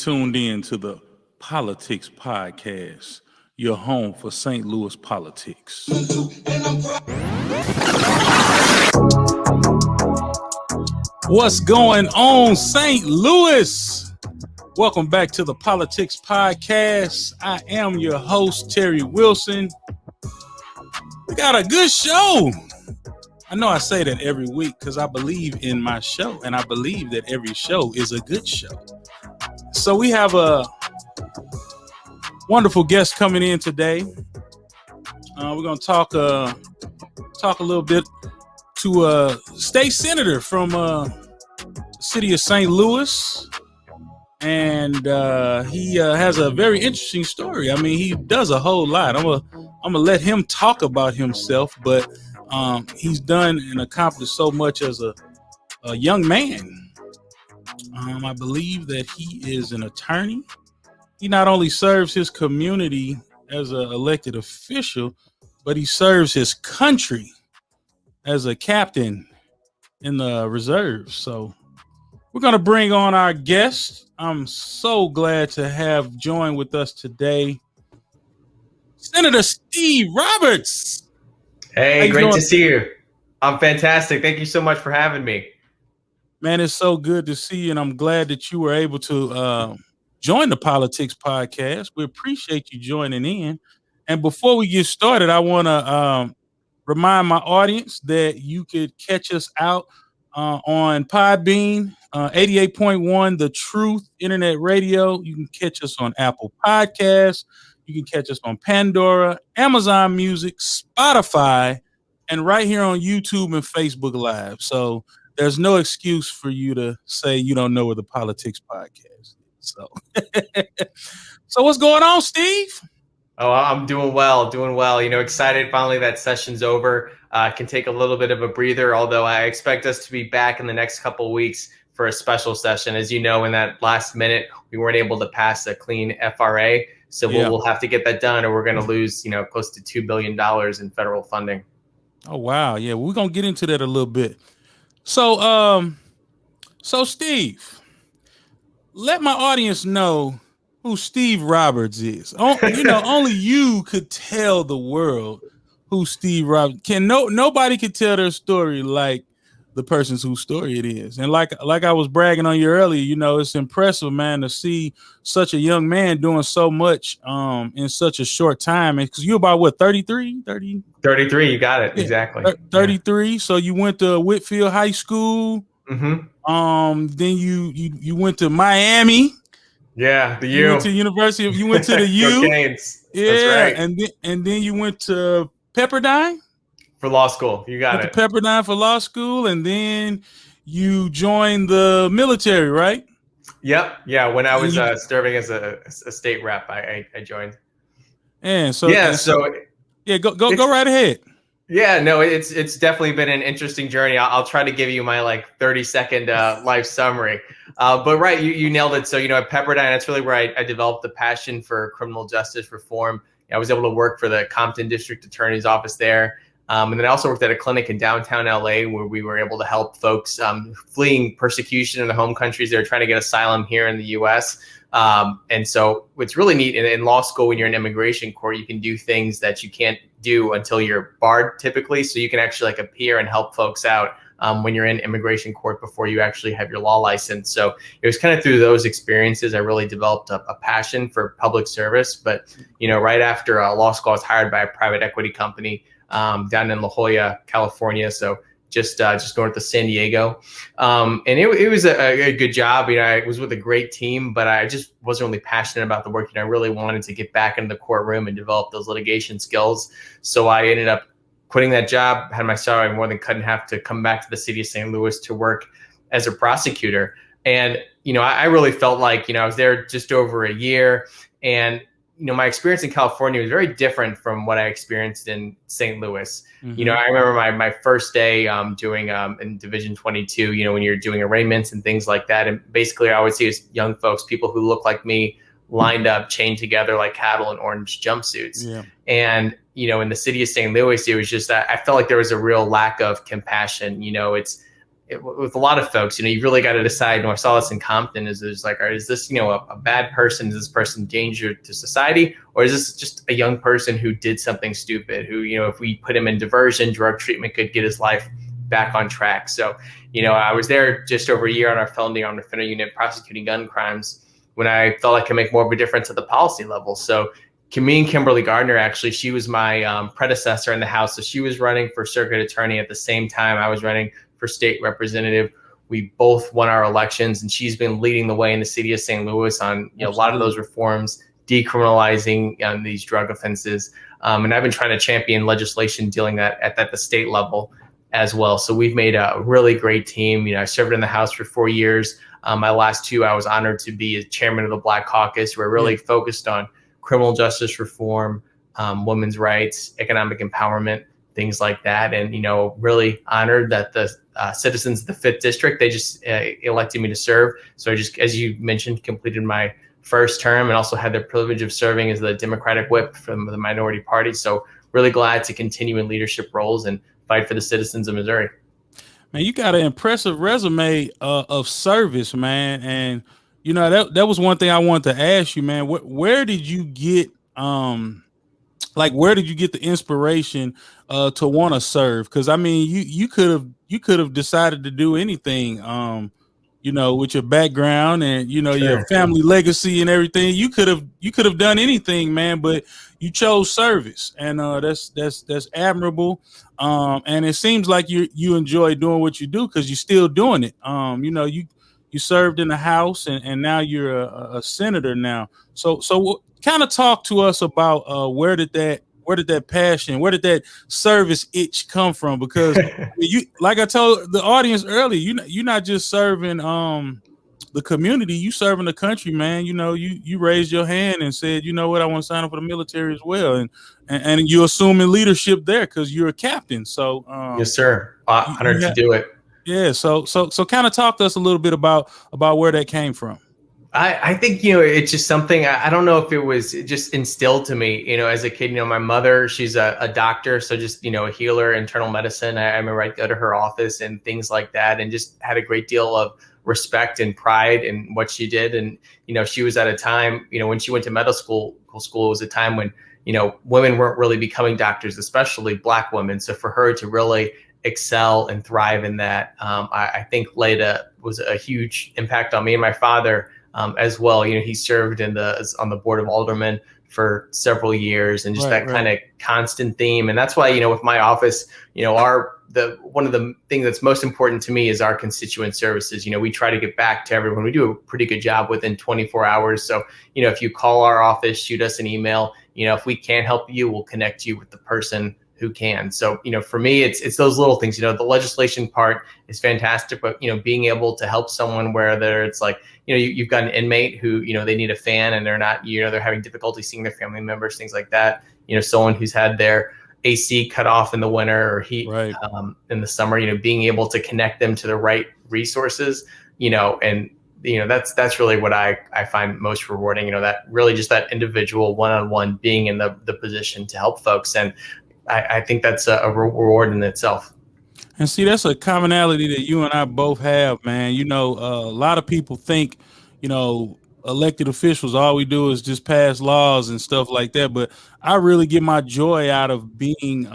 tuned in to the Politics Podcast, your home for St. Louis politics. What's going on, St. Louis? Welcome back to the Politics Podcast. I am your host, Terry Wilson. We got a good show. I know I say that every week because I believe in my show, and I believe that every show is a good show. So we have a wonderful guest coming in today. We're going to talk a little bit to a state senator from the city of St. Louis. And he has a very interesting story. I mean, he does a whole lot. I'm gonna let him talk about himself, but he's done and accomplished so much as a young man. I believe that he is an attorney. He not only serves his community as an elected official, but he serves his country as a captain in the reserves. So we're going to bring on our guest. I'm so glad to have joined with us today, Senator Steve Roberts. Hey, great to see you. I'm fantastic. Thank you so much for having me. Man, it's so good to see you, and I'm glad that you were able to join the Politics Podcast. We appreciate you joining in. And before we get started, I want to remind my audience that you could catch us out on Podbean, 88.1 The Truth Internet Radio. You can catch us on Apple Podcasts. You can catch us on Pandora, Amazon Music, Spotify, and right here on YouTube and Facebook Live. So there's no excuse for you to say you don't know where the Politics Podcast is. So what's going on, Steve? Oh, I'm doing well. You know, excited finally that session's over. Can take a little bit of a breather, although I expect us to be back in the next couple of weeks for a special session. As you know, in that last minute, we weren't able to pass a clean FRA. So we'll have to get that done, or we're going to lose, you know, close to $2 billion in federal funding. Oh, wow. Yeah, we're going to get into that a little bit. So Steve, let my audience know who Steve Roberts is. You know, only you could tell the world who Steve Roberts nobody could tell their story like the person's whose story it is. And like I was bragging on you earlier, you know, it's impressive, man, to see such a young man doing so much in such a short time. And because you're about what, 33? 33, you got it. Yeah, exactly. 33. Yeah. So you went to Whitfield High School. Mm-hmm. Then you went to Miami. Yeah, the U. You went to University of. You went to the U. Canes. Yeah, that's right. And then you went to Pepperdine for law school. You got it. To Pepperdine for law school, and then you joined the military, right? Yep. Yeah. When I was serving as a state rep, I joined. And so go right ahead. Yeah, no, it's definitely been an interesting journey. I'll try to give you my 30-second life summary. But right, you nailed it. So, you know, at Pepperdine, that's really where I developed the passion for criminal justice reform. I was able to work for the Compton District Attorney's Office there. And then I also worked at a clinic in downtown LA where we were able to help folks fleeing persecution in the home countries. They're trying to get asylum here in the US. And so what's really neat in law school, when you're in immigration court, you can do things that you can't do until you're barred typically. So you can actually appear and help folks out when you're in immigration court before you actually have your law license. So it was kind of through those experiences I really developed a passion for public service. But, you know, right after law school, I was hired by a private equity company down in La Jolla, California. So just north of San Diego. And it was a good job. You know, I was with a great team, but I just wasn't really passionate about the work. You know, I really wanted to get back into the courtroom and develop those litigation skills. So I ended up quitting that job, had my salary more than cut in half to come back to the city of St. Louis to work as a prosecutor. And, you know, I really felt like, you know, I was there just over a year, and you know, my experience in California was very different from what I experienced in St. Louis. Mm-hmm. You know, I remember my first day doing in Division 22, you know, when you're doing arraignments and things like that. And basically I would see as young folks, people who look like me, lined up, chained together like cattle in orange jumpsuits. Yeah. And, you know, in the city of St. Louis, it was just that I felt like there was a real lack of compassion. You know, with a lot of folks, you really got to decide. I saw this in Compton. Is there's like, is this a bad person? Is this person danger to society, or is this just a young person who did something stupid? Who if we put him in diversion, drug treatment could get his life back on track. So I was there just over a year on our felony armed offender unit prosecuting gun crimes when I felt I could make more of a difference at the policy level. So me and Kimberly Gardner, actually, she was my predecessor in the House. So she was running for circuit attorney at the same time I was running for state representative. We both won our elections, and she's been leading the way in the city of St. Louis on a lot of those reforms, decriminalizing these drug offenses. And I've been trying to champion legislation dealing that at the state level as well. So we've made a really great team. I served in the House for 4 years. My last 2, I was honored to be a chairman of the Black Caucus. We're really focused on criminal justice reform, women's rights, economic empowerment, things like that. And, really honored that the citizens of the 5th District, they just elected me to serve. So I just, as you mentioned, completed my first term and also had the privilege of serving as the Democratic whip from the minority party. So really glad to continue in leadership roles and fight for the citizens of Missouri. Man, you got an impressive resume of service, man. And that was one thing I wanted to ask you, man. Where did you get where did you get the inspiration to want to serve? Because I mean, you could have decided to do anything, with your background and your family legacy and everything. You could have done anything, man. But you chose service, and that's admirable. And it seems like you enjoy doing what you do because you're still doing it. You served in the House and now you're a senator now. So kind of talk to us about where did that passion, where did that service itch come from? Because you, like I told the audience earlier, you're not just serving the community, you serving the country, man. You raised your hand and said, you know what, I want to sign up for the military as well, and you're assuming leadership there because you're a captain. So yes, sir. Honored to do it. Yeah. So kind of talk to us a little bit about where that came from. I think, it's just something, I don't know if it was just instilled to me, as a kid. My mother, she's a doctor. So just, a healer, internal medicine. I remember I'd go to her office and things like that, and just had a great deal of respect and pride in what she did. And, she was at a time, when she went to medical school, it was a time when, women weren't really becoming doctors, especially Black women. So for her to really excel and thrive in that, I think was a huge impact on me and my father. As well, he served on the board of aldermen for several years, and just kind of constant theme. And that's why, with my office, one of the things that's most important to me is our constituent services. We try to get back to everyone. We do a pretty good job within 24 hours. So, if you call our office, shoot us an email. If we can't help you, we'll connect you with the person who can. So, for me, it's those little things. The legislation part is fantastic, but being able to help someone where it's like, you've got an inmate who, they need a fan and they're not, they're having difficulty seeing their family members, things like that. Someone who's had their AC cut off in the winter or heat in the summer, being able to connect them to the right resources, and that's really what I find most rewarding. That really just that individual one-on-one being in the position to help folks. And I think that's a reward in itself. And see, that's a commonality that you and I both have, man. A lot of people think, elected officials, all we do is just pass laws and stuff like that. But I really get my joy out of being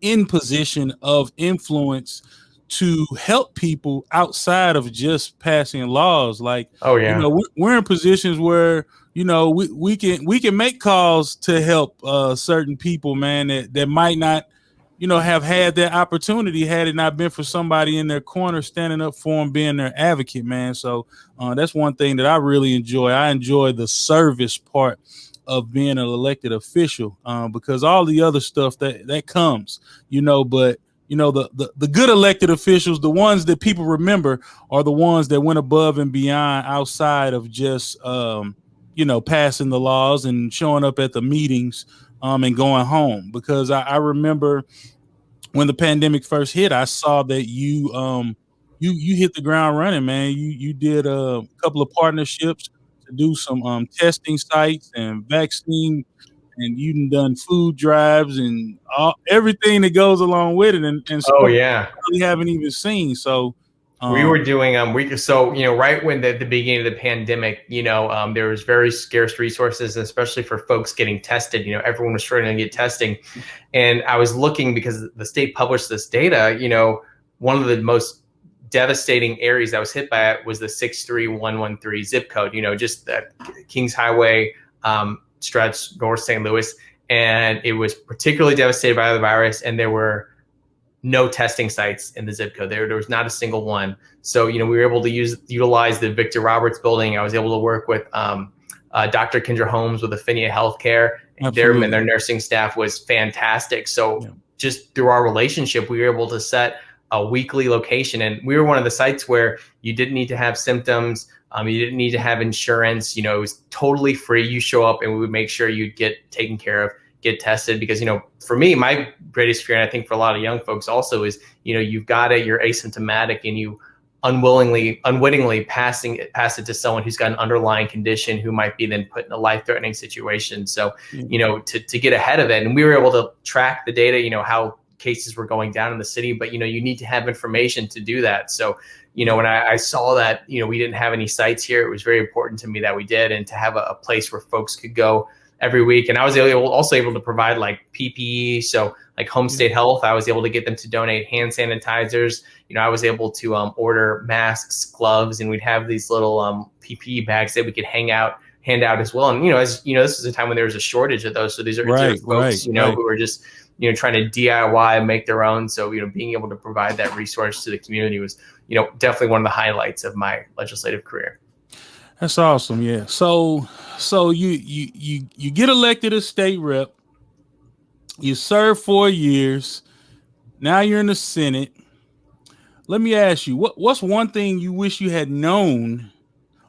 in position of influence to help people outside of just passing laws. Like, we're in positions where, we can make calls to help certain people, man, that might not, have had that opportunity had it not been for somebody in their corner standing up for them, being their advocate, man. So that's one thing that I really enjoy. I enjoy the service part of being an elected official because all the other stuff that comes, but the good elected officials, the ones that people remember, are the ones that went above and beyond outside of just passing the laws and showing up at the meetings and going home. Because I remember when the pandemic first hit, I saw that you hit the ground running, man. You did a couple of partnerships to do some testing sites and vaccine, and you've done food drives and everything that goes along with it, and so we haven't even seen. So We were doing right when the beginning of the pandemic, there was very scarce resources, especially for folks getting tested. Everyone was struggling to get testing, and I was looking because the state published this data. One of the most devastating areas that was hit by it was the 63113 zip code. Just that Kings Highway stretch north St. Louis, and it was particularly devastated by the virus, and there were no testing sites in the zip code. There was not a single one. So, we were able to utilize the Victor Roberts building. I was able to work with Dr. Kendra Holmes with Affinia Healthcare. Their nursing staff was fantastic. So just through our relationship, we were able to set a weekly location. And we were one of the sites where you didn't need to have symptoms. You didn't need to have insurance. It was totally free. You show up and we would make sure you'd get taken care of, get tested, because for me, my greatest fear, and I think for a lot of young folks also, is you've got it, you're asymptomatic, and you unwittingly pass it to someone who's got an underlying condition who might be then put in a life-threatening situation. So to get ahead of it, and we were able to track the data, how cases were going down in the city, but you need to have information to do that. So when I saw that we didn't have any sites here, it was very important to me that we did, and to have a place where folks could go every week. And I was also able to provide like PPE. So like Home State Health, I was able to get them to donate hand sanitizers. I was able to order masks, gloves, and we'd have these little PPE bags that we could hand out as well. And, as this is a time when there was a shortage of those. So these are folks, who are just, trying to DIY and make their own. So, being able to provide that resource to the community was, definitely one of the highlights of my legislative career. That's awesome. Yeah. So you get elected as state rep. You serve 4 years. Now you're in the Senate. Let me ask you, what's one thing you wish you had known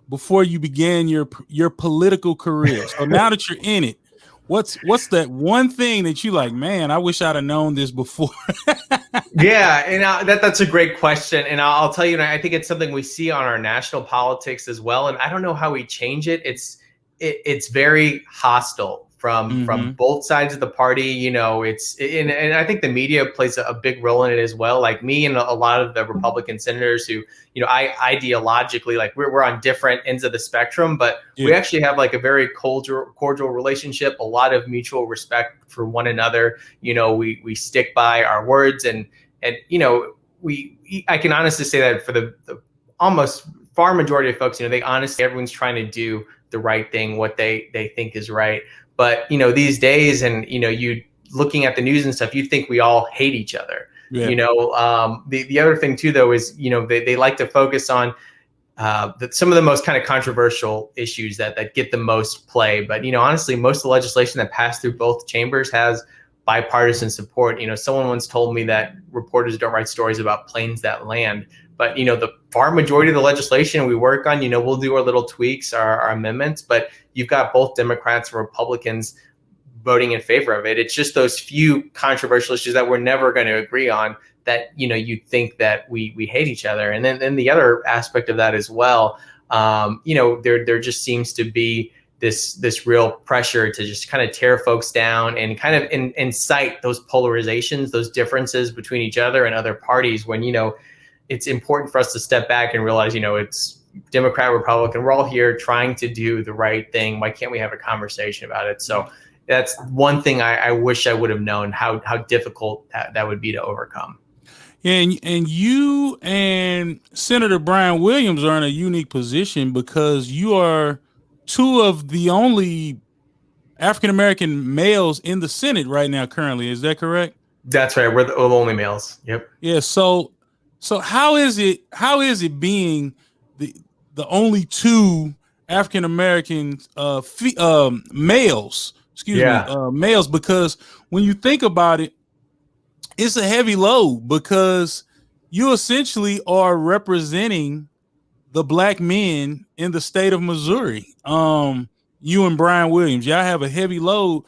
before you began your political career? So now that you're in it, what's that one thing that you like, man, I wish I'd have known this before? Yeah, and that's a great question. And I'll tell you, I think it's something we see on our national politics as well. And I don't know how we change it. It's very hostile from both sides of the party. And I think the media plays a big role in it as well. Like me and a lot of the Republican senators who, I ideologically, like we're on different ends of the spectrum, but we actually have like a very cordial relationship, a lot of mutual respect for one another. We stick by our words, and I can honestly say that for the almost far majority of folks, everyone's trying to do the right thing, what they think is right. But, these days, and, you looking at the news and stuff, you'd think we all hate each other. Yeah. The other thing too, though, is, they like to focus on some of the most kind of controversial issues that get the most play. But, honestly, most of the legislation that passed through both chambers has bipartisan support. Someone once told me that reporters don't write stories about planes that land. But, the far majority of the legislation we work on, we'll do our little tweaks, our amendments, but you've got both Democrats and Republicans voting in favor of it. It's just those few controversial issues that we're never going to agree on that, you'd think that we hate each other. And then the other aspect of that as well, there just seems to be this real pressure to just kind of tear folks down and kind of incite those polarizations, those differences between each other and other parties when, it's important for us to step back and realize, it's Democrat, Republican, we're all here trying to do the right thing. Why can't we have a conversation about it? So that's one thing I wish I would have known how difficult that would be to overcome. And you and Senator Brian Williams are in a unique position because you are two of the only African-American males in the Senate right now currently. Is that correct? That's right. We're the only males. Yep. Yeah. So how is it being the only two African American males? Males, because when you think about it, it's a heavy load because you essentially are representing the black men in the state of Missouri. You and Brian Williams, y'all have a heavy load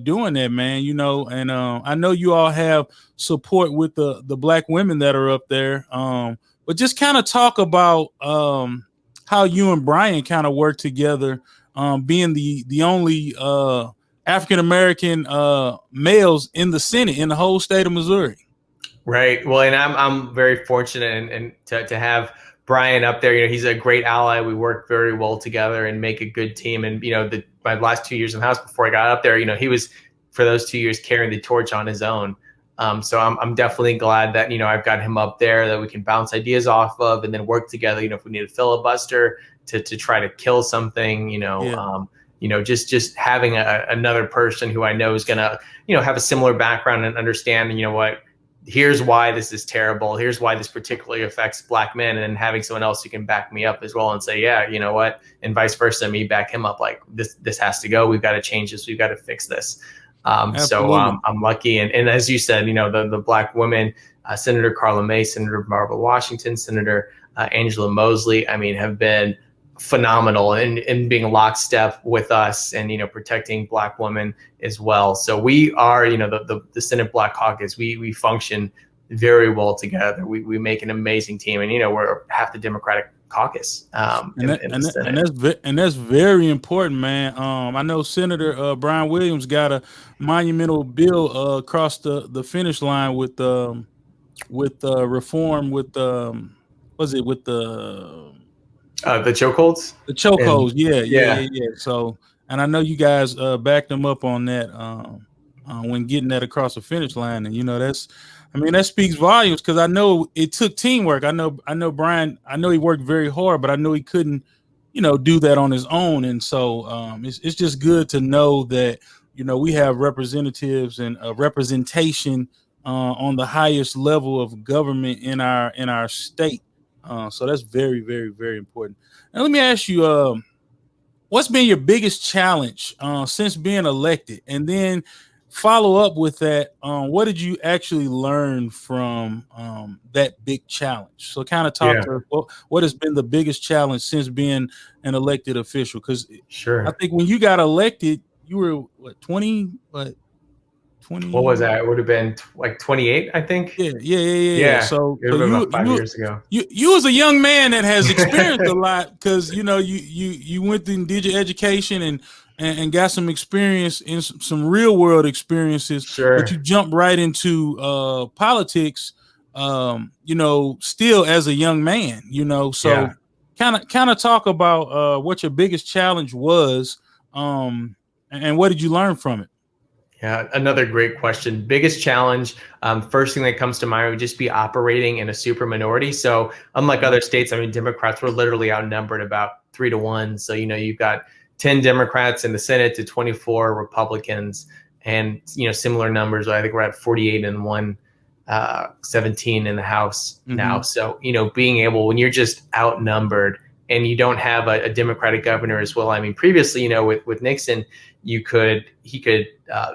doing that, man, and I know you all have support with the black women that are up there. But just kind of talk about how you and Brian kind of work together, being the only African-American males in the Senate in the whole state of Missouri. Right. Well, and I'm very fortunate and to have Brian up there. You know, he's a great ally. We work very well together and make a good team. And you know, my last 2 years in the house before I got up there, you know, he was for those 2 years carrying the torch on his own. So I'm definitely glad that you know I've got him up there that we can bounce ideas off of and then work together. You know, if we need a filibuster to try to kill something, Yeah. you know, just having another person who I know is gonna you know have a similar background and understand you know what here's why this is terrible. Here's why this particularly affects black men, and having someone else who can back me up as well and say, yeah, you know what, and vice versa, me back him up. Like this has to go. We've got to change this. We've got to fix this. Absolutely. I'm lucky. And as you said, you know, the black women, Senator Carla May, Senator Barbara Washington, Senator Angela Mosley, I mean, have been phenomenal in being lockstep with us and you know protecting black women as well. So we are you know the Senate Black Caucus. We function very well together. We make an amazing team, and you know we're half the Democratic caucus in the Senate. And that's very important, man. I know Senator Brian Williams got a monumental bill across the finish line with reform with was it with The chokeholds. the chokeholds? Yeah, yeah, Yeah. yeah, yeah. So, and I know you guys backed them up on that when getting that across the finish line, and you know I mean, that speaks volumes because I know it took teamwork. I know Brian. I know he worked very hard, but I know he couldn't, you know, do that on his own. And so it's just good to know that you know we have representatives and representation on the highest level of government in our state. So that's very, very, very important. Now let me ask you, what's been your biggest challenge since being elected, and then follow up with that. What did you actually learn from that big challenge? So kind of talk Yeah. to what has been the biggest challenge since being an elected official, because I Sure. think when you got elected you were what 20 what What was 20. that? It would have been like 28, I think. Yeah, yeah, yeah, yeah, yeah. Yeah. So, It would so have been about 5 years ago. you as a young man that has experienced a lot, because you know you went and did your education and got some experience in some real world experiences, but you Sure. jumped right into politics. You know, still as a young man, you know, Yeah. so kind of talk about what your biggest challenge was, and what did you learn from it? Yeah, another great question. Biggest challenge, first thing that comes to mind would just be operating in a super minority. So unlike other states, I mean, Democrats were literally outnumbered about 3 to 1. So, you know, you've got 10 Democrats in the Senate to 24 Republicans, and, you know, similar numbers. I think we're at 48 and 17 in the House now. Mm-hmm. So, you know, being able, when you're just outnumbered and you don't have a Democratic governor as well. I mean, previously, you know, with Nixon, he could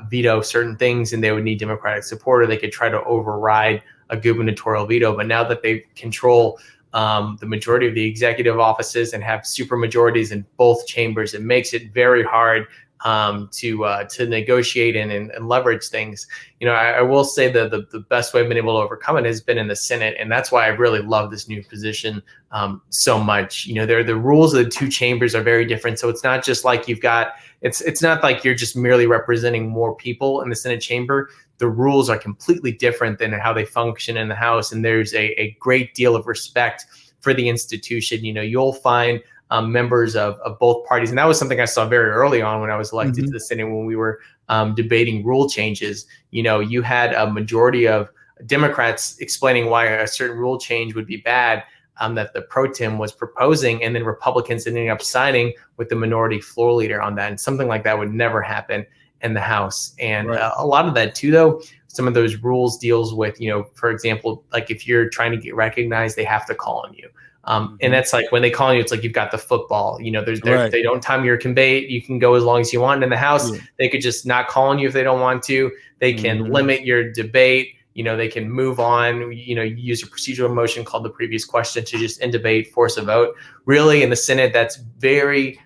veto certain things and they would need Democratic support, or they could try to override a gubernatorial veto. But now that they control the majority of the executive offices and have super majorities in both chambers, it makes it very hard to negotiate and leverage things. You know, I will say that the best way I've been able to overcome it has been in the Senate, and that's why I really love this new position so much. You know, the rules of the two chambers are very different, so it's not just like you've got it's not like you're just merely representing more people in the Senate chamber. The rules are completely different than how they function in the House, and there's a great deal of respect for the institution. You know, you'll find members of both parties. And that was something I saw very early on when I was elected to the Senate, when we were debating rule changes. You know, you had a majority of Democrats explaining why a certain rule change would be bad, that the pro tem was proposing, and then Republicans ending up signing with the minority floor leader on that. And something like that would never happen in the House. And Right. a lot of that too, though, some of those rules deals with, you know, for example, like if you're trying to get recognized, they have to call on you. And that's like when they call you, it's like you've got the football. You know, Right. they don't time your convey. You can go as long as you want. In the House, Yeah. they could just not call on you if they don't want to. They can limit your debate. You know, they can move on. You know, you use a procedural motion called the previous question to just end debate, force a vote. Really, in the Senate, that's very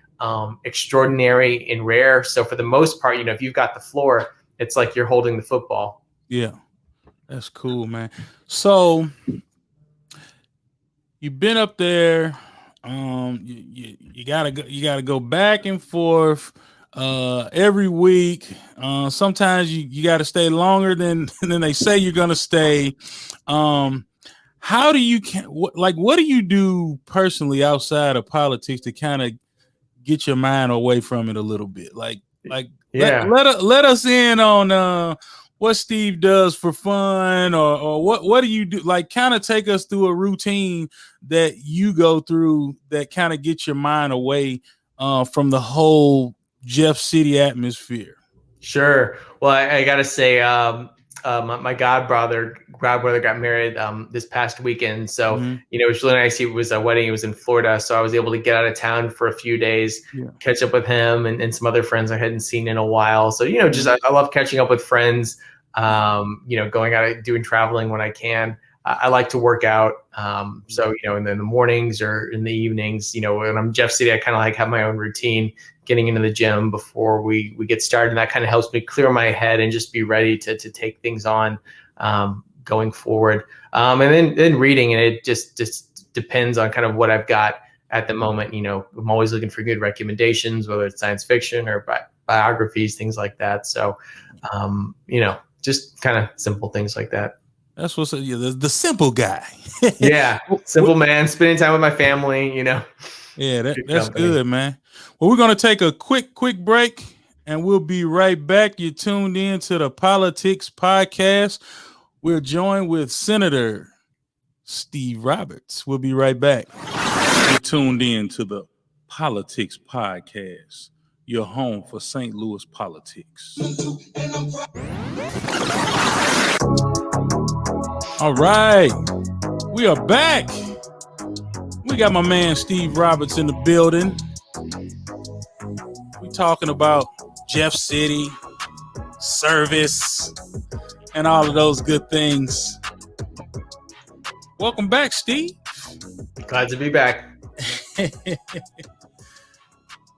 extraordinary and rare. So for the most part, you know, if you've got the floor, it's like you're holding the football. Yeah. That's cool, man. So you've been up there. You gotta go back and forth. every week. Sometimes you got to stay longer than than they say you're gonna stay. How do you what do you do personally outside of politics to kind of get your mind away from it a little bit? Yeah. Let us in on what Steve does for fun, or what do you do? Like, kind of take us through a routine that you go through that kind of gets your mind away from the whole Jeff City atmosphere. Sure. Well, I gotta say, my godbrother got married this past weekend, so Mm-hmm. it was really nice. He was a wedding. It was in Florida, so I was able to get out of town for a few days, Yeah. catch up with him and some other friends I hadn't seen in a while. So just I love catching up with friends. Going out doing traveling when I can. I like to work out. So in the mornings or in the evenings, when I'm Jeff City, I kind of like have my own routine, getting into the gym before we get started. And that kind of helps me clear my head and just be ready to take things on going forward. And then reading, and it just depends on kind of what I've got at the moment. I'm always looking for good recommendations, whether it's science fiction or biographies, things like that. So, just kind of simple things like that. That's what's the simple guy. Yeah, simple man, spending time with my family. Yeah, that's good, man. Well, we're gonna take a quick break, and we'll be right back. You're tuned in to the PoLOUtics podcast. We're joined with Senator Steve Roberts. We'll be right back. You're tuned in to the PoLOUtics podcast, your home for St. Louis politics. All right, we are back. We got my man Steve Roberts in the building. We talking about Jeff City, service, and all of those good things. Welcome back, Steve. Glad to be back.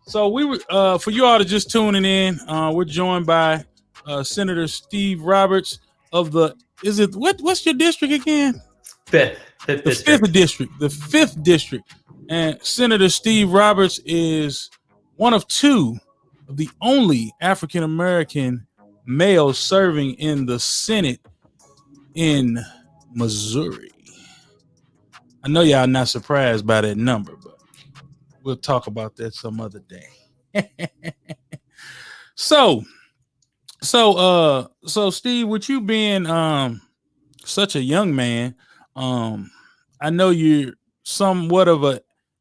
So we were for you all to just tuning in. We're joined by Senator Steve Roberts of what's your district again? Fifth district. The fifth district. And Senator Steve Roberts is one of two of the only African American males serving in the Senate in Missouri. I know y'all not surprised by that number, but we'll talk about that some other day. So Steve, with you being such a young man, I know you're somewhat of an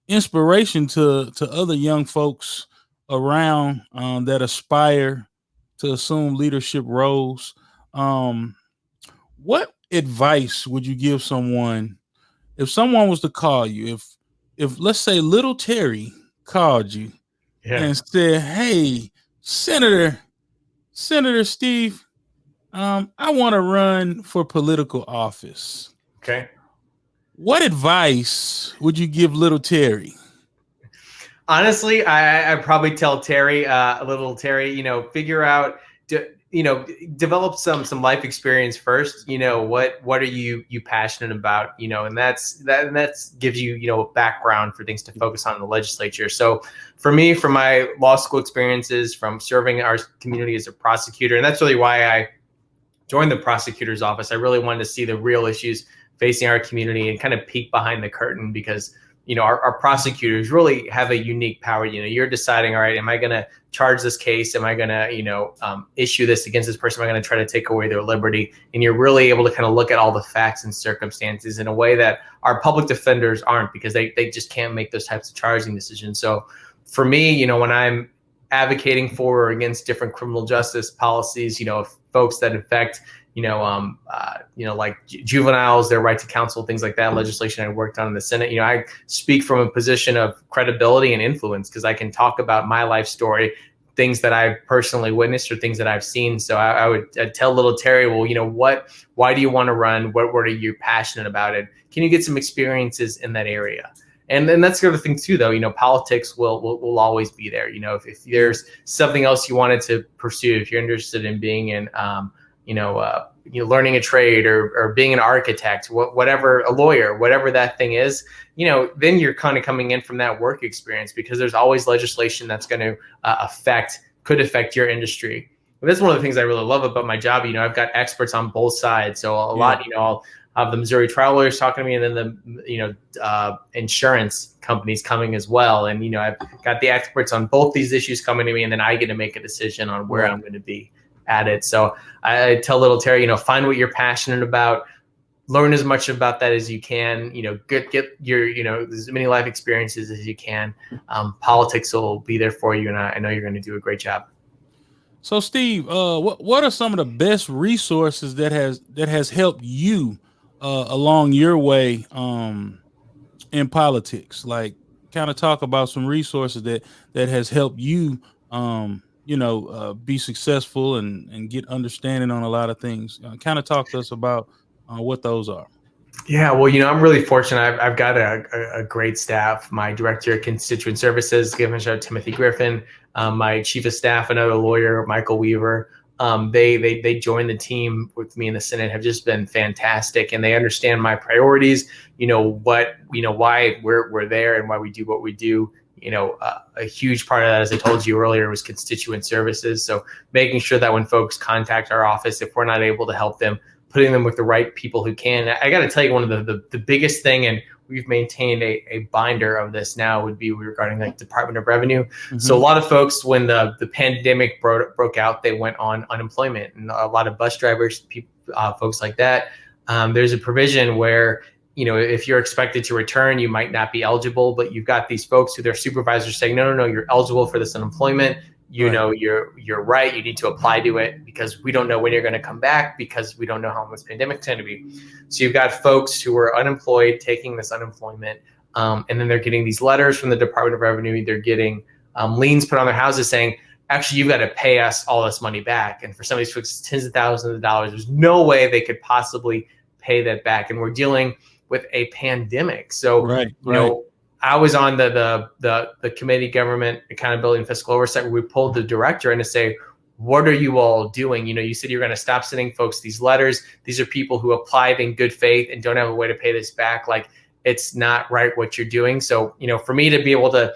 inspiration to other young folks around that aspire to assume leadership roles. What advice would you give someone if someone was to call you? If let's say little Terry called you and said, "Hey, Senator Steve, I want to run for political office." Okay. What advice would you give little Terry? Honestly, I probably tell little Terry, figure out, develop some life experience first. What are you passionate about? And that's gives you, a background for things to focus on in the legislature. So for me, from my law school experiences, from serving our community as a prosecutor, and that's really why I joined the prosecutor's office. I really wanted to see the real issues facing our community and kind of peek behind the curtain, because our prosecutors really have a unique power. You're deciding, all right, am I going to charge this case? Am I going to issue this against this person? Am I going to try to take away their liberty? And you're really able to kind of look at all the facts and circumstances in a way that our public defenders aren't, because they just can't make those types of charging decisions. So for me, when I'm advocating for or against different criminal justice policies, folks that affect like juveniles, their right to counsel, things like that, legislation I worked on in the Senate. I speak from a position of credibility and influence, because I can talk about my life story, things that I've personally witnessed or things that I've seen. So I'd tell little Terry, well, why do you want to run? What are you passionate about it? Can you get some experiences in that area? And then that's the other thing too, though, politics will always be there. If there's something else you wanted to pursue, if you're interested in being in, learning a trade or being an architect, whatever, a lawyer, whatever that thing is, then you're kind of coming in from that work experience, because there's always legislation that's going to affect could affect your industry. And that's one of the things I really love about my job. I've got experts on both sides. So a lot, I'll have the Missouri trial lawyers talking to me, and then the insurance companies coming as well. And I've got the experts on both these issues coming to me, and then I get to make a decision on where I'm going to be at it. So I tell little Terry, find what you're passionate about, learn as much about that as you can, get your, as many life experiences as you can. PoLOUtics will be there for you, and I know you're going to do a great job. So Steve, what are some of the best resources that has helped you along your way in politics? Like, kind of talk about some resources that has helped you be successful and get understanding on a lot of things. Kind of talk to us about what those are. Yeah, well, I'm really fortunate. I've got a great staff. My director of constituent services, give a shout out, Timothy Griffin. My chief of staff, another lawyer, Michael Weaver. They joined the team with me in the Senate, have just been fantastic, and they understand my priorities. Why we're there and why we do what we do. A huge part of that, as I told you earlier, was constituent services. So making sure that when folks contact our office, if we're not able to help them, putting them with the right people who can. I got to tell you, one of the biggest thing, and we've maintained a binder of this now, would be regarding like Department of Revenue. Mm-hmm. So a lot of folks, when the pandemic broke out, they went on unemployment, and a lot of bus drivers, folks like that. There's a provision where, if you're expected to return, you might not be eligible, but you've got these folks who their supervisors saying, no, you're eligible for this unemployment. You're right. You need to apply to it, because we don't know when you're going to come back, because we don't know how long this pandemic's going to be. So you've got folks who are unemployed taking this unemployment, and then they're getting these letters from the Department of Revenue. They're getting liens put on their houses saying, actually, you've got to pay us all this money back. And for some of these folks, it's tens of thousands of dollars. There's no way they could possibly pay that back. And we're dealing with a pandemic. So, I was on the committee, government accountability and fiscal oversight, where we pulled the director in to say, what are you all doing? You said you're going to stop sending folks these letters. These are people who applied in good faith and don't have a way to pay this back. Like, it's not right what you're doing. So, for me to be able to,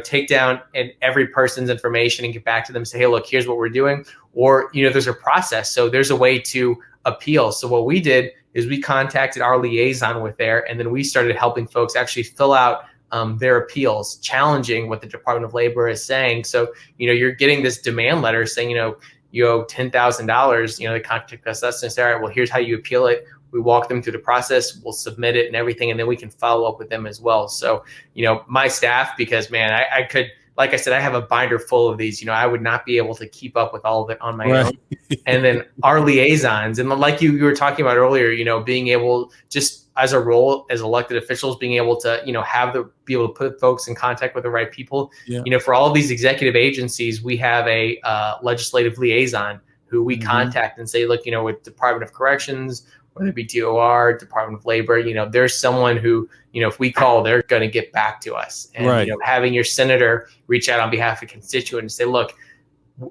take down every person's information and get back to them and say, hey, look, here's what we're doing. Or, there's a process. So there's a way to appeal. So what we did is we contacted our liaison with there, and then we started helping folks actually fill out their appeals, challenging what the Department of Labor is saying. So, you're getting this demand letter saying, you owe $10,000, they contact us and say, all right, well, here's how you appeal it. We walk them through the process, we'll submit it and everything, and then we can follow up with them as well. So, my staff, because man, I could, like I said, I have a binder full of these, I would not be able to keep up with all of it on my own. And then our liaisons, and like you were talking about earlier, being able, just as a role as elected officials, being able to, be able to put folks in contact with the right people. Yeah. For all of these executive agencies, we have a legislative liaison who we contact and say, look, with Department of Corrections, whether it be DOR, Department of Labor, there's someone who, if we call, they're going to get back to us. And, having your senator reach out on behalf of a constituent and say, look,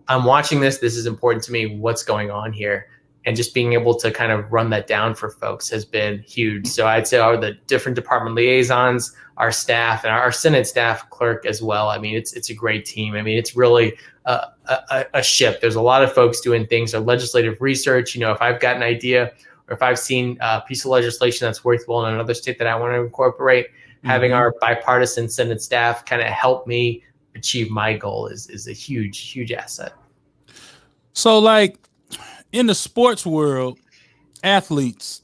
I'm watching this. This is important to me. What's going on here? And just being able to kind of run that down for folks has been huge. So I'd say the different department liaisons, our staff, and our Senate staff clerk as well. I mean, it's a great team. I mean, it's really a ship. There's a lot of folks doing things. So legislative research, if I've got an idea, or if I've seen a piece of legislation that's worthwhile in another state that I want to incorporate, having our bipartisan Senate staff kind of help me achieve my goal is a huge, huge asset. So like in the sports world, athletes,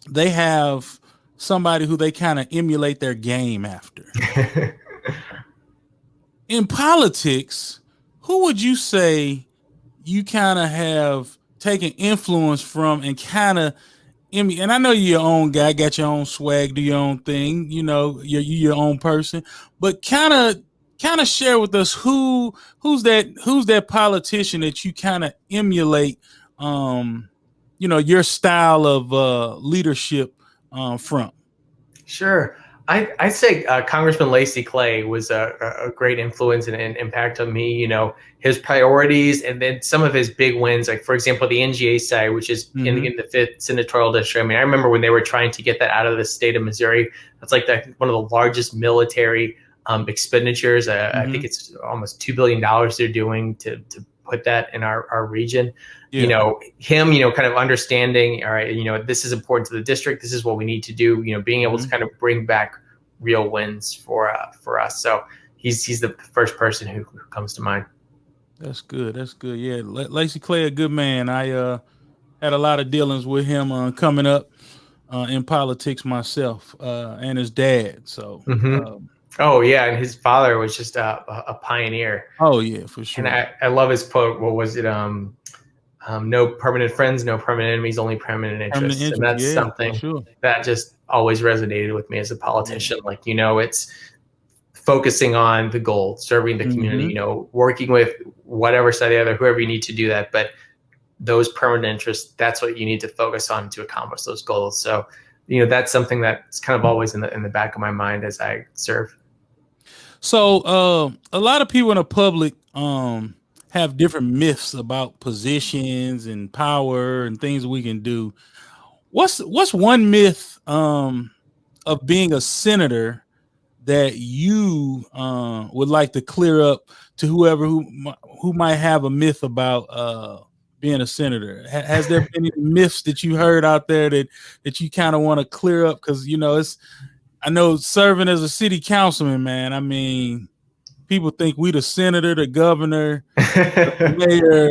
they have somebody who they kind of emulate their game after. In politics, who would you say you kind of have taken influence from and kind of, and I know you're your own guy, got your own swag, do your own thing, you're your own person, but kind of share with us who's that politician that you kind of emulate, your style of leadership from. Sure. I'd say Congressman Lacy Clay was a great influence and impact on me, his priorities, and then some of his big wins, like, for example, the NGA side, which is in the 5th senatorial district. I mean, I remember when they were trying to get that out of the state of Missouri. That's like one of the largest military expenditures. I think it's almost $2 billion they're doing to put that in our region. Yeah. Him, kind of understanding, all right, this is important to the district. This is what we need to do, being able to kind of bring back real wins for us. So he's the first person who comes to mind. That's good. That's good. Yeah. Lacy Clay, a good man. I had a lot of dealings with him coming up in politics myself and his dad. So, oh yeah. And his father was just a pioneer. Oh yeah, for sure. And I love his quote. What was it? No permanent friends, no permanent enemies, only permanent interests. And that's something that just always resonated with me as a politician. Like, it's focusing on the goal, serving the community, working with whatever side of the other, whoever you need to do that. But those permanent interests, that's what you need to focus on to accomplish those goals. So, that's something that's kind of always in the back of my mind as I serve. So a lot of people in the public have different myths about positions and power and things we can do. What's one myth of being a senator that you would like to clear up to whoever who might have a myth about being a senator? Has there been any myths that you heard out there that you kind of want to clear up? Because I know serving as a city councilman, man, I mean, people think we the senator, the governor, the mayor,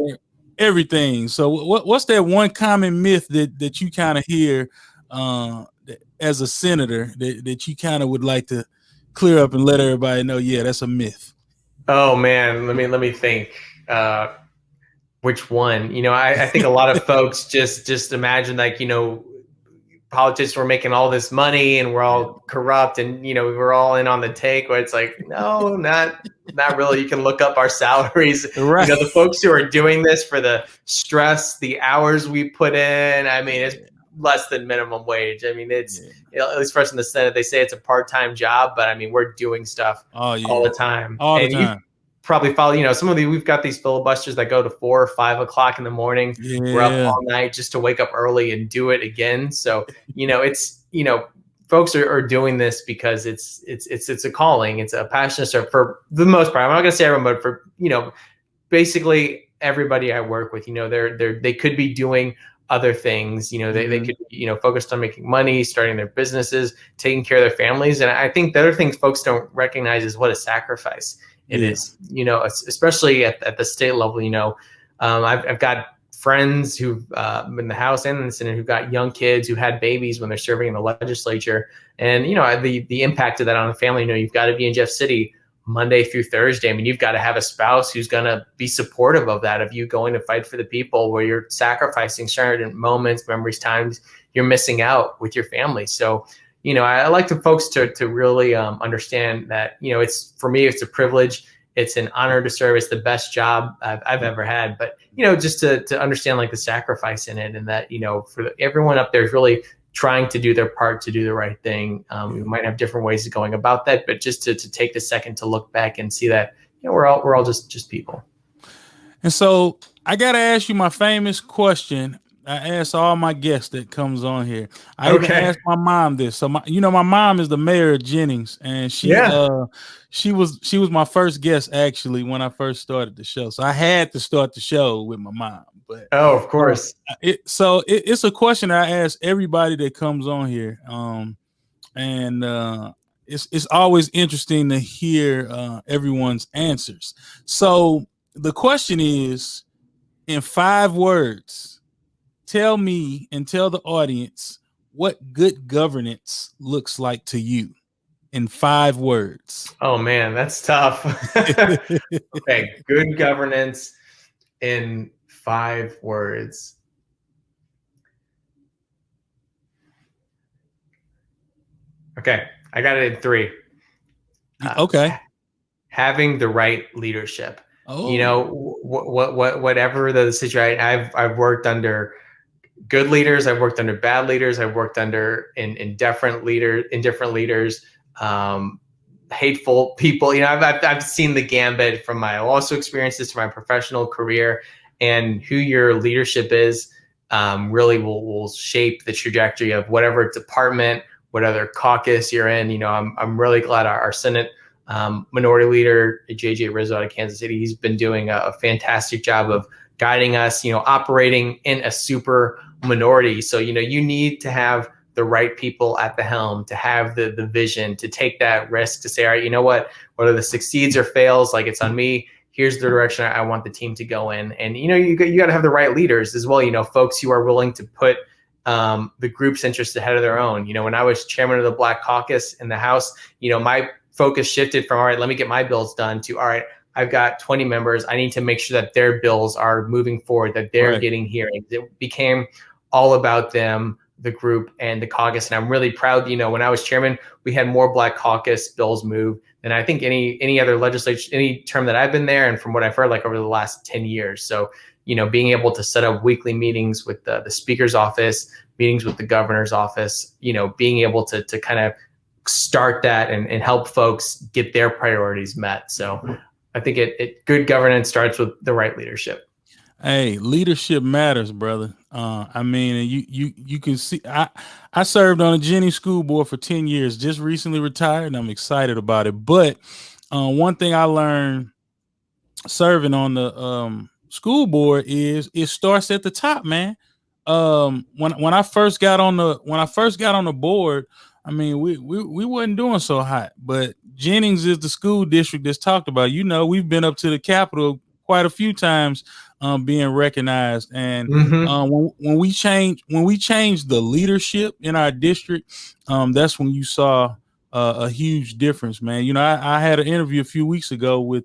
everything. So what's that one common myth that you kind of hear as a senator that you kind of would like to clear up and let everybody know, yeah, that's a myth? Oh man, let me think. Which one? I think a lot of folks just imagine like, politicians were making all this money and we're all corrupt and we're all in on the take. Where it's like, no, not really. You can look up our salaries. Right. The folks who are doing this for the stress, the hours we put in, I mean, it's less than minimum wage. I mean, it's at least for us in the Senate, they say it's a part-time job, but I mean, we're doing stuff all the time. All the time. Probably follow, some of we've got these filibusters that go to 4 or 5 o'clock in the morning. Yeah. We're up all night just to wake up early and do it again. So, it's, folks are doing this because it's a calling. It's a passion for the most part. I'm not going to say everyone, but for, basically everybody I work with, they could be doing other things, they could be, focused on making money, starting their businesses, taking care of their families. And I think the other things folks don't recognize is what a sacrifice it is, especially at the state level. I've got friends who've in the House and in the Senate who've got young kids who had babies when they're serving in the legislature. And, the impact of that on a family, you've got to be in Jeff City Monday through Thursday. I mean, you've got to have a spouse who's going to be supportive of that, of you going to fight for the people, where you're sacrificing certain moments, memories, times you're missing out with your family. So, I like the folks to really understand that, it's, for me, it's a privilege. It's an honor to serve. It's the best job I've ever had. But, just to understand like the sacrifice in it, and that, for everyone up there is really trying to do their part to do the right thing. We might have different ways of going about that, but just to take the second to look back and see that, we're all just people. And so I got to ask you my famous question. I ask all my guests that comes on here. I even asked my mom this. So my mom is the mayor of Jennings, and she was my first guest actually when I first started the show. So I had to start the show with my mom. But of course, it's a question I ask everybody that comes on here, and it's always interesting to hear everyone's answers. So the question is, in 5 words, tell me and tell the audience what good governance looks like to you in 5 words. Oh man, that's tough. Okay, good governance in 5 words. Okay, I got it in 3. Okay. Having the right leadership. Whatever the situation. I've worked under good leaders. I've worked under bad leaders. I've worked under indifferent leaders, hateful people. I've seen the gambit from my also experiences, from my professional career, and who your leadership is really will shape the trajectory of whatever department, what other caucus you're in. I'm really glad our Senate minority leader, JJ Rizzo out of Kansas City. He's been doing a fantastic job of guiding us, operating in a super minority. So, you need to have the right people at the helm, to have the vision, to take that risk, to say, all right, you know what, whether this succeeds or fails, like, it's on me. Here's the direction I want the team to go in. And, you got to have the right leaders as well, folks who are willing to put the group's interests ahead of their own. When I was chairman of the Black Caucus in the House, my focus shifted from, all right, let me get my bills done, to, all right, I've got 20 members. I need to make sure that their bills are moving forward, that they're getting hearings. It became all about them, the group, and the caucus. And I'm really proud, when I was chairman, we had more Black Caucus bills move than I think any other legislature, any term that I've been there. And from what I've heard, like over the last 10 years. So, being able to set up weekly meetings with the speaker's office, meetings with the governor's office, being able to kind of start that and help folks get their priorities met. So I think good governance starts with the right leadership. Hey, leadership matters, brother. I mean, and you can see, I served on a Jennings school board for 10 years, just recently retired, and I'm excited about it. But one thing I learned serving on the school board is it starts at the top, man. When I first got on the board, I mean, we wasn't doing so hot, but Jennings is the school district that's talked about. We've been up to the Capitol quite a few times, being recognized. And when we changed the leadership in our district, that's when you saw a huge difference, man. I had an interview a few weeks ago with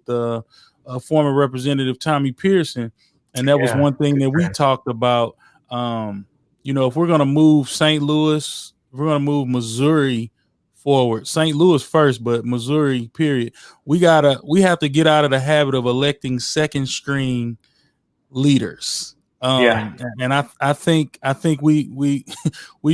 former Representative Tommy Pearson, and that was one thing that we talked about. If we're going to move St. Louis, if we're going to move Missouri forward, St. Louis first, but Missouri, period, we have to get out of the habit of electing second string leaders. And I think we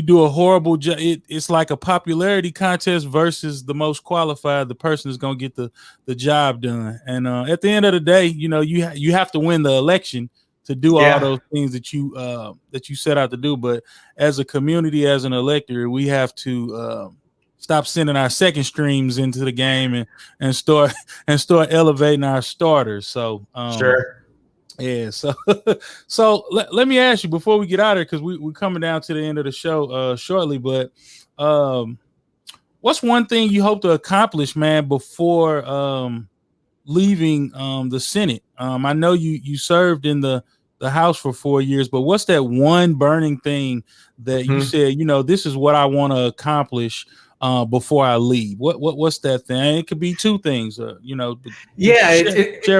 do a horrible job. It's like a popularity contest versus the most qualified, the person is going to get the job done. And at the end of the day, you have to win the election to do all those things that you set out to do. But as a community, as an electorate, we have to stop sending our second streams into the game and start elevating our starters. So sure. Yeah, so let me ask you before we get out of here, because we're coming down to the end of the show shortly, but what's one thing you hope to accomplish, man, before leaving the Senate? I know you served in the House for 4 years, but what's that one burning thing that you said, this is what I want to accomplish before I leave? What's that thing? It could be two things, share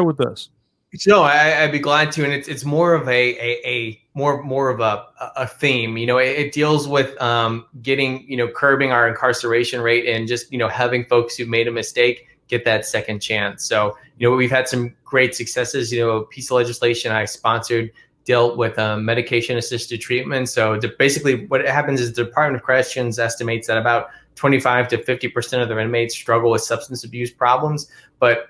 with us. No, I'd be glad to, and it's more of more of a theme. It deals with getting curbing our incarceration rate, and just having folks who made a mistake get that second chance. So we've had some great successes. A piece of legislation I sponsored dealt with medication assisted treatment. So basically, what happens is the Department of Corrections estimates that about 25 to 50% of their inmates struggle with substance abuse problems, but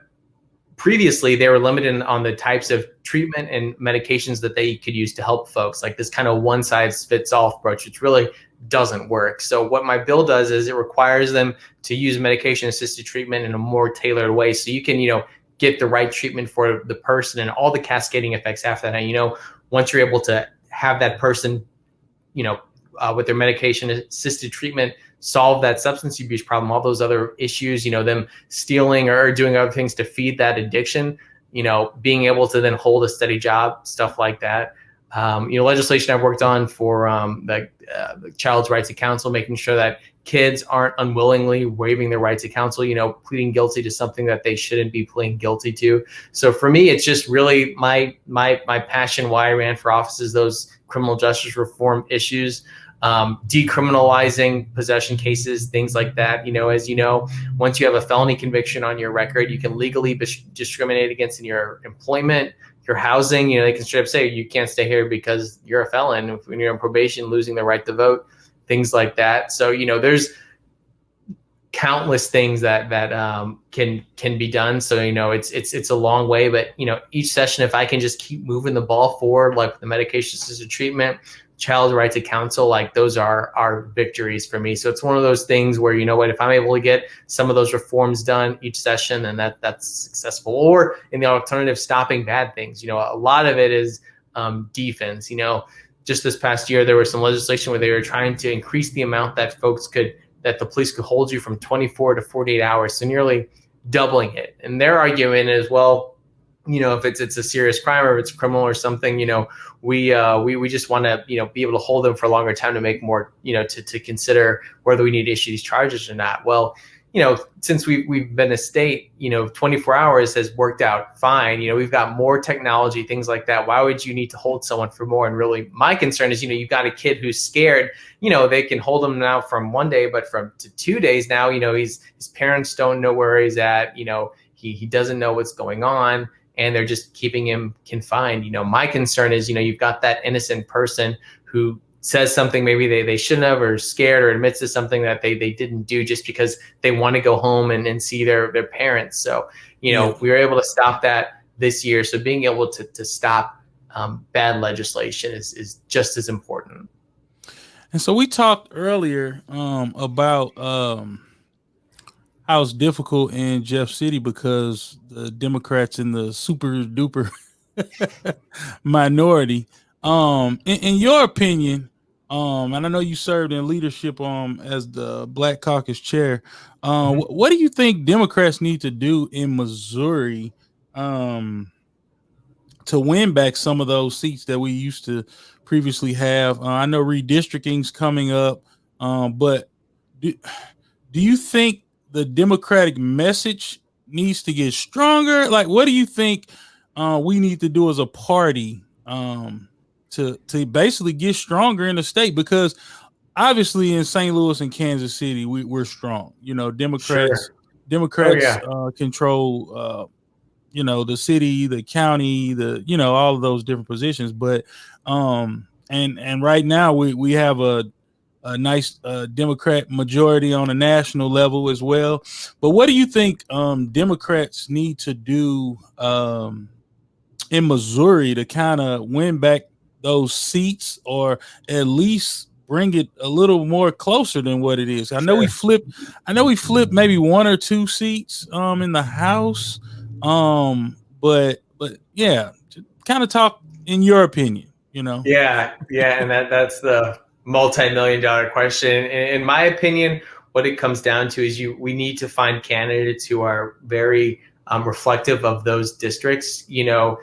previously they were limited on the types of treatment and medications that they could use to help folks, like this kind of one size fits all approach, which really doesn't work. So what my bill does is it requires them to use medication assisted treatment in a more tailored way. So you can, get the right treatment for the person and all the cascading effects after that. And, once you're able to have that person, with their medication assisted treatment, solve that substance abuse problem, all those other issues, them stealing or doing other things to feed that addiction, being able to then hold a steady job, stuff like that. Legislation I've worked on for the Child's Rights to Counsel, making sure that kids aren't unwillingly waiving their rights to counsel, pleading guilty to something that they shouldn't be pleading guilty to. So for me, it's just really my passion why I ran for office is those criminal justice reform issues. Decriminalizing possession cases, things like that. As once you have a felony conviction on your record, you can legally discriminate against in your employment, your housing. They can straight up say you can't stay here because you're a felon. When you're on probation, losing the right to vote, things like that. So there's countless things that can be done. So it's a long way, but each session, if I can just keep moving the ball forward, like the medication assisted treatment, child right to counsel, like those are victories for me. So it's one of those things where, you know what, if I'm able to get some of those reforms done each session, then that's successful. Or in the alternative, stopping bad things. You know, a lot of it is defense. You know, just this past year, there was some legislation where they were trying to increase the amount that the police could hold you from 24 to 48 hours, so nearly doubling it. And their argument is, well, you know, if it's a serious crime or if it's criminal or something, you know, we just want to, you know, be able to hold them for a longer time to make more, you know, to consider whether we need to issue these charges or not. Well, you know, since we've been a state, you know, 24 hours has worked out fine. You know, we've got more technology, things like that. Why would you need to hold someone for more? And really, my concern is, you know, you've got a kid who's scared. You know, they can hold him now from 1 day, but to 2 days now, you know, his parents don't know where he's at. You know, he doesn't know what's going on, and they're just keeping him confined. You know, my concern is, you know, you've got that innocent person who says something maybe they shouldn't have, or scared, or admits to something that they didn't do just because they want to go home and see their parents. So, you know, we were able to stop that this year. So being able to stop bad legislation is just as important. And so we talked earlier about how it's difficult in Jeff City because the Democrats in the super duper minority. In your opinion, and I know you served in leadership as the Black Caucus chair. What do you think Democrats need to do in Missouri to win back some of those seats that we used to previously have? I know redistricting's coming up, but do you think the Democratic message needs to get stronger? Like, what do you think we need to do as a party to basically get stronger in the state? Because obviously in St. Louis and Kansas City, we're strong. You know, Democrats control you know, the city, the county, you know, all of those different positions. But and right now we have a nice Democrat majority on a national level as well. But what do you think Democrats need to do in Missouri to kind of win back those seats, or at least bring it a little more closer than what it is? I know we flipped maybe 1 or 2 seats in the House. But yeah, kind of talk in your opinion, you know. Yeah, and that's the multi-million-dollar question. In my opinion, what it comes down to is we need to find candidates who are very reflective of those districts. You know,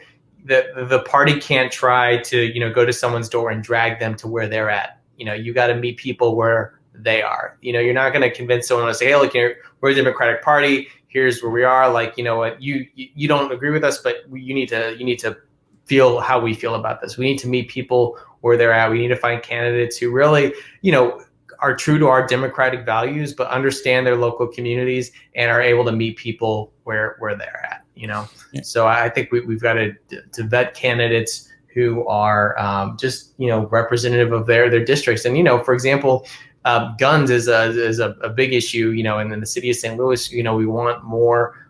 the party can't try to, you know, go to someone's door and drag them to where they're at. You know, you got to meet people where they are. You know, you're not going to convince someone to say, hey, look, we're a Democratic Party. Here's where we are. Like, you know what, you don't agree with us, but you need to feel how we feel about this. We need to meet people where they're at. We need to find candidates who really, you know, are true to our democratic values, but understand their local communities and are able to meet people where they're at, you know? Yeah. So I think we've got to vet candidates who are just, you know, representative of their districts. And, you know, for example, guns is a big issue, you know, and in the city of St. Louis, you know, we want more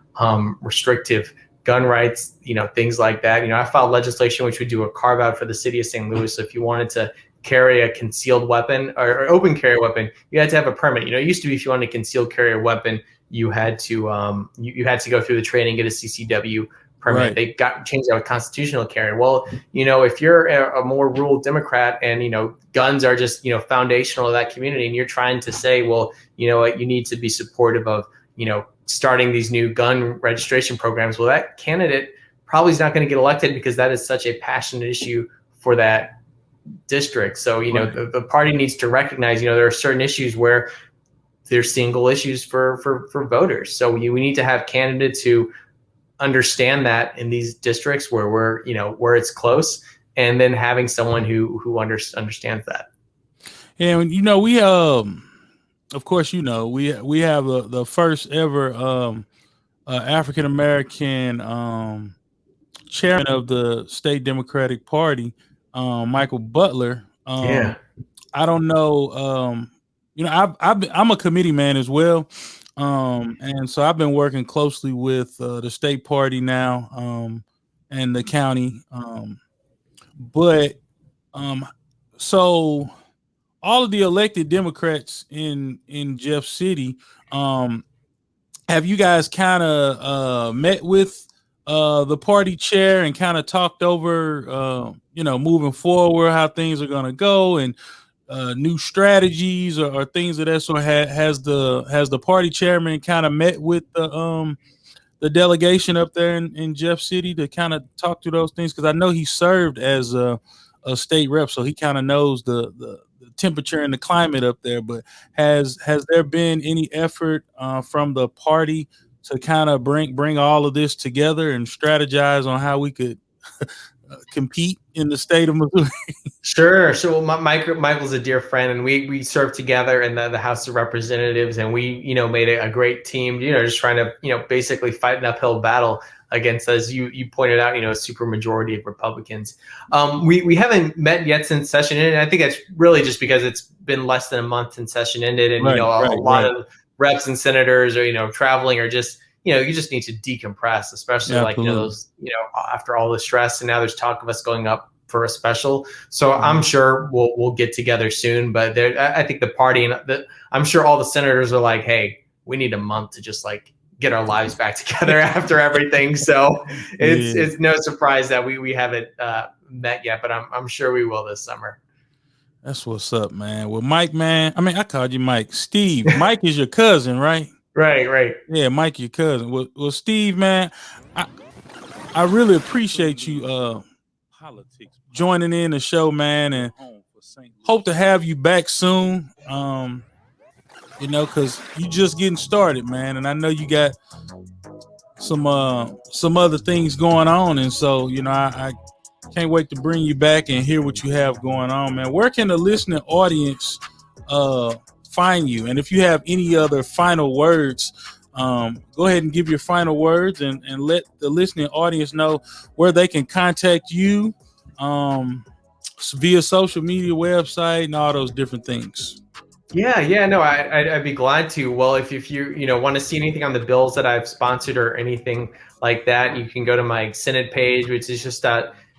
restrictive gun rights, you know, things like that. You know, I filed legislation which would do a carve out for the city of St. Louis. So if you wanted to carry a concealed weapon or open carry weapon, you had to have a permit. You know, it used to be if you wanted to conceal carry a weapon, you had to you had to go through the training, get a CCW permit. Right. They changed that with constitutional carry. Well, you know, if you're a more rural Democrat and, you know, guns are just, you know, foundational to that community, and you're trying to say, well, you know what, you need to be supportive of, you know, starting these new gun registration programs. Well, that candidate probably is not going to get elected because that is such a passionate issue for that district. So, you know, the party needs to recognize, you know, there are certain issues where there's single issues for voters. So we need to have candidates who understand that in these districts where we're, you know, where it's close, and then having someone who understands that. And, you know, we of course, you know, we have the first ever African American chairman of the state Democratic Party, Michael Butler. Yeah. I don't know. You know, I'm a committee man as well, and so I've been working closely with the state party now and the county. But So all of the elected Democrats in Jeff City, have you guys kind of met with the party chair and kind of talked over, moving forward, how things are going to go and new strategies or things of that sort? Has the party chairman kind of met with the delegation up there in Jeff City to kind of talk through those things? Because I know he served as a state rep, so he kind of knows the temperature and the climate up there. But has there been any effort from the party to kind of bring all of this together and strategize on how we could compete in the state of Missouri? Sure. So Michael's a dear friend, and we served together in the House of Representatives, and we, made a great team, just trying to, basically fight an uphill battle against, as you pointed out, a super majority of Republicans. We haven't met yet since session ended. And I think that's really just because it's been less than a month since session ended, and a lot of reps and senators are traveling, or just you just need to decompress, especially those after all the stress. And now there's talk of us going up for a special, so I'm sure we'll get together soon. But I think the party and I'm sure all the senators are like, hey, we need a month to just get our lives back together after everything. So it's no surprise that we haven't met yet, but I'm sure we will this summer. That's what's up, man. Well, Mike, man, I mean, I called you Mike. Steve, Mike is your cousin, right? Right. Yeah, Mike, your cousin. Well, Steve, man, I really appreciate you PoLOUtics joining in the show, man, and hope to have you back soon. Because you just getting started, man, and I know you got some other things going on, and so I can't wait to bring you back and hear what you have going on, man. Where can the listening audience find you? And if you have any other final words, go ahead and give your final words and let the listening audience know where they can contact you via social media, website, and all those different things. Yeah, no, I'd be glad to. Well, if you want to see anything on the bills that I've sponsored or anything like that, you can go to my Senate page, which is just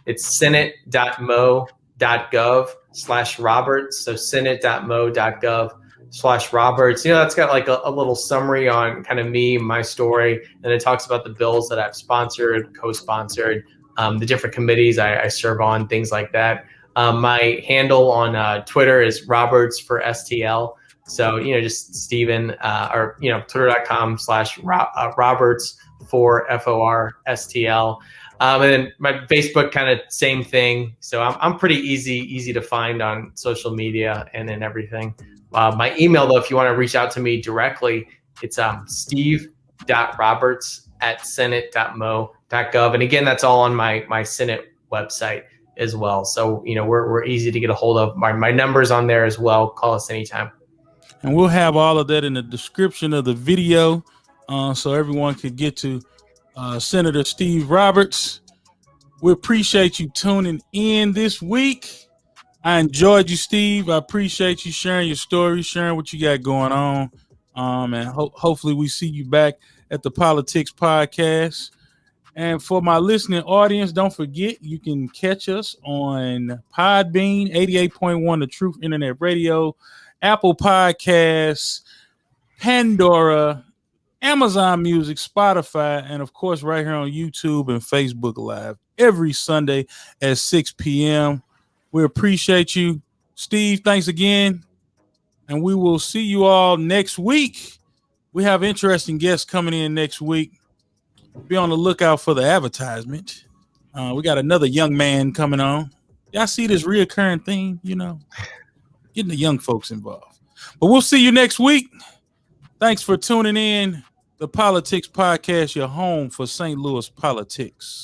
it's senate.mo.gov/Roberts. So senate.mo.gov/Roberts. That's got a little summary on kind of me, my story, and it talks about the bills that I've sponsored, co-sponsored, the different committees I serve on, things like that. My handle on Twitter is Roberts for STL. So, just Stephen, or, twitter.com/Roberts for FORSTL. And then my Facebook, kind of same thing. So I'm pretty easy to find on social media and everything. My email, though, if you want to reach out to me directly, it's steve.roberts@senate.mo.gov. And again, that's all on my Senate website as well. So, we're easy to get a hold of. My number's on there as well. Call us anytime. And we'll have all of that in the description of the video, so everyone could get to Senator Steve Roberts. We appreciate you tuning in this week. I enjoyed you, Steve. I appreciate you sharing your story, sharing what you got going on. And hopefully we see you back at the PoLOUtics podcast. And for my listening audience, don't forget, you can catch us on Podbean, 88.1 The Truth Internet Radio, Apple Podcasts, Pandora, Amazon Music, Spotify, and of course right here on YouTube and Facebook Live every Sunday at 6 p.m. We appreciate you. Steve, thanks again. And we will see you all next week. We have interesting guests coming in next week. Be on the lookout for the advertisement. We got another young man coming on. Y'all see this reoccurring theme, getting the young folks involved. But we'll see you next week. Thanks for tuning in. The PoLOUtics podcast, your home for St. Louis politics.